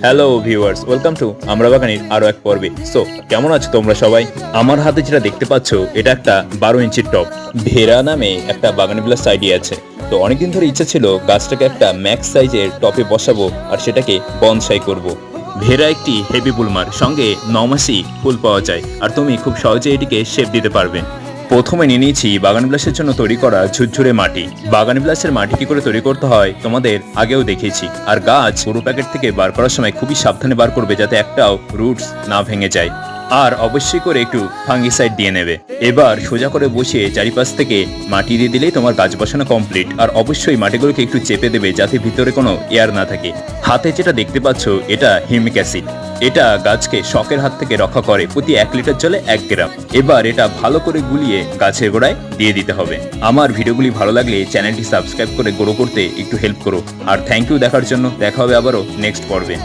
Hello viewers, welcome to আমরা বাগানের আরো এক পর্বে। সো কেমন আছো তোমরা সবাই? আমার হাতে যেটা দেখতে পাচ্ছ এটা একটা 12 ইঞ্চির টব। ভেরা নামে একটা বাগান বিলাস আইডিয়া আছে। তো অনেকদিন ধরে ইচ্ছা ছিল গাছটাকে একটা ম্যাক্স সাইজের টপে বসাবো আর সেটাকে বনসাই করব। ভেরা একটি হেভি বুলমার, সঙ্গে 9 মাসই ফুল পাওয়া যায় আর তুমি খুব সহজে এটিকে শেপ দিতে পারবে। প্রথমে নিয়ে নিয়েছি বাগান বিলাসের জন্য তৈরি করা ঝুরঝুরে মাটি। বাগান বিলাসের মাটি কি করে তৈরি করতে হয় তোমাদের আগেও দেখিয়েছি। আর গাছ পুরো প্যাকেট থেকে বার করার সময় খুবই সাবধানে বার করবে যাতে একটাও রুটস না ভেঙে যায়। আর অবশ্যই করে একটু ফাঙ্গিসাইড দিয়ে নেবে। এবার সোজা করে বসিয়ে চারিপাশ থেকে মাটি দিয়ে দিলেই তোমার গাছ বসানো কমপ্লিট। আর অবশ্যই মাটিগুলোকে একটু চেপে দেবে যাতে ভিতরে কোনো এয়ার না থাকে। হাতে যেটা দেখতে পাচ্ছ এটা হিউমিক অ্যাসিড। এটা গাছকে শকের হাত থেকে রক্ষা করে প্রতি 1 লিটার জলে 1 গ্রাম। এবার এটা ভালো করে গুলিয়ে গাছের গোড়ায় দিয়ে দিতে হবে। আমার ভিডিওগুলি ভালো লাগলে চ্যানেলটি সাবস্ক্রাইব করে গ্রো করতে একটু হেল্প করো। আর থ্যাংক ইউ দেখার জন্য। দেখা হবে আবারও নেক্সট পর্বে।